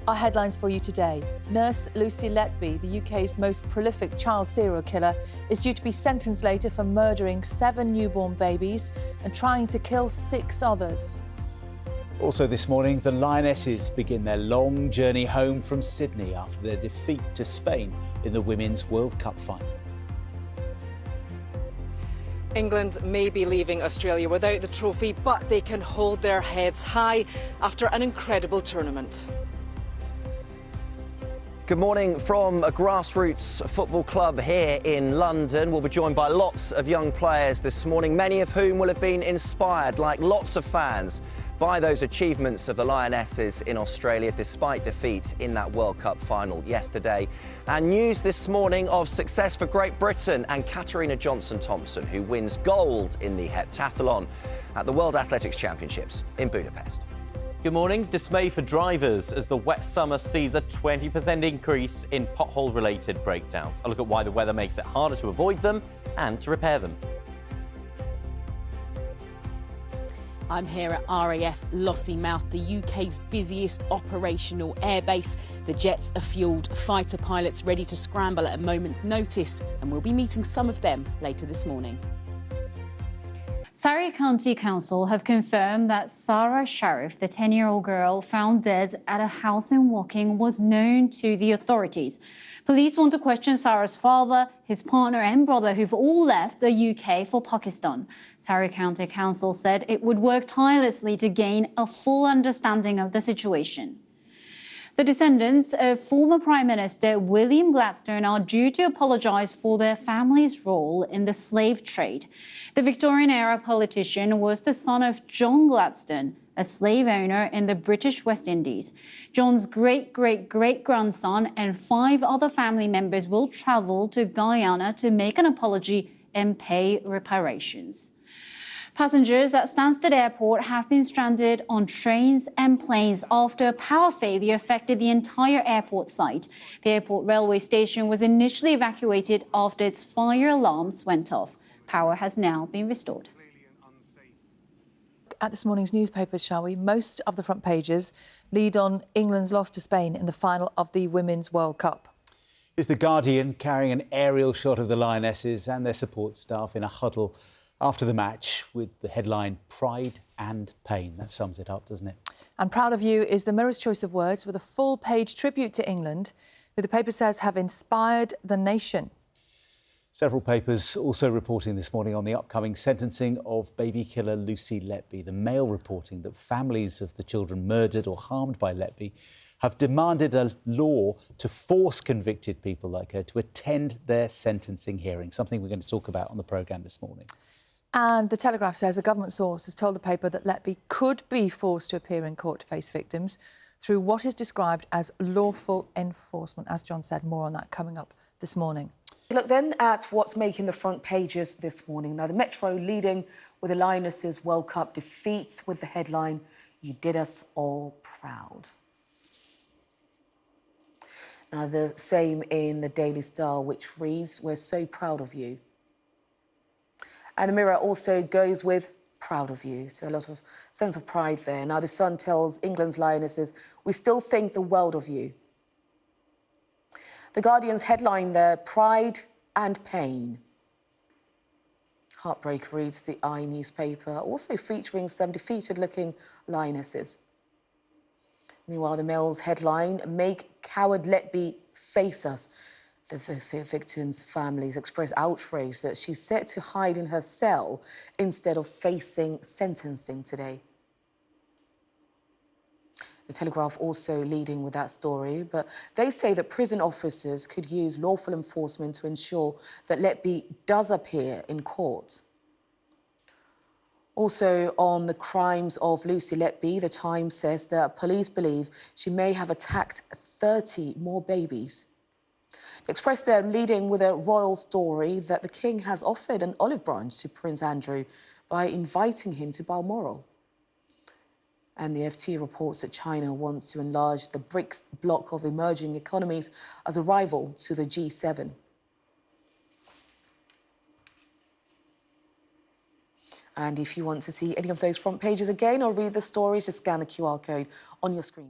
Our headlines for you today. Nurse Lucy Letby, the UK's most prolific child serial killer, is due to be sentenced later for murdering 7 newborn babies and trying to kill 6 others. Also this morning, the Lionesses begin their long journey home from Sydney after their defeat to Spain in the Women's World Cup final. England may be leaving Australia without the trophy, but they can hold their heads high after an incredible tournament. Good morning from a grassroots football club here in London. We'll be joined by lots of young players this morning, many of whom will have been inspired, like lots of fans, by those achievements of the Lionesses in Australia despite defeat in that World Cup final yesterday. And news this morning of success for Great Britain and Katarina Johnson-Thompson, who wins gold in the heptathlon at the World Athletics Championships in Budapest. Good morning. Dismay for drivers as the wet summer sees a 20% increase in pothole-related breakdowns. A look at why the weather makes it harder to avoid them and to repair them. I'm here at RAF Lossiemouth, the UK's busiest operational airbase. The jets are fueled, fighter pilots ready to scramble at a moment's notice, and we'll be meeting some of them later this morning. Surrey County Council have confirmed that Sarah Sharif, the 10-year-old girl found dead at a house in Woking, was known to the authorities. Police want to question Sarah's father, his partner and brother, who've all left the UK for Pakistan. Surrey County Council said it would work tirelessly to gain a full understanding of the situation. The descendants of former Prime Minister William Gladstone are due to apologise for their family's role in the slave trade. The Victorian-era politician was the son of John Gladstone, a slave owner in the British West Indies. John's great-great-great-grandson and 5 other family members will travel to Guyana to make an apology and pay reparations. Passengers at Stansted Airport have been stranded on trains and planes after a power failure affected the entire airport site. The airport railway station was initially evacuated after its fire alarms went off. Power has now been restored. At this morning's newspapers, shall we? Most of the front pages lead on England's loss to Spain in the final of the Women's World Cup. Is The Guardian carrying an aerial shot of the Lionesses and their support staff in a huddle after the match with the headline Pride and Pain. That sums it up, doesn't it? And Proud of You is the Mirror's choice of words with a full-page tribute to England, who the paper says have inspired the nation. Several papers also reporting this morning on the upcoming sentencing of baby killer Lucy Letby. The Mail reporting that families of the children murdered or harmed by Letby have demanded a law to force convicted people like her to attend their sentencing hearing, something we're going to talk about on the programme this morning. And The Telegraph says a government source has told the paper that Letby could be forced to appear in court to face victims through what is described as lawful enforcement. As John said, more on that coming up this morning. Look then at what's making the front pages this morning. Now, the Metro leading with the Lionesses World Cup defeats with the headline, "You did us all proud." Now, the same in the Daily Star, which reads, "We're so proud of you." And the Mirror also goes with "proud of you." So a lot of sense of pride there. Now, the Sun tells England's Lionesses, "We still think the world of you." The Guardian's headline there, "Pride and Pain." Heartbreak reads the I newspaper, also featuring some defeated-looking Lionesses. Meanwhile, the Mail's headline, "Make coward Letby face us." The victims' families express outrage that she's set to hide in her cell instead of facing sentencing today. The Telegraph also leading with that story, but they say that prison officers could use lawful enforcement to ensure that Letby does appear in court. Also on the crimes of Lucy Letby, The Times says that police believe she may have attacked 30 more babies. Express there leading with a royal story that the King has offered an olive branch to Prince Andrew by inviting him to Balmoral. And the FT reports that China wants to enlarge the BRICS bloc of emerging economies as a rival to the G7. And if you want to see any of those front pages again or read the stories, just scan the QR code on your screen.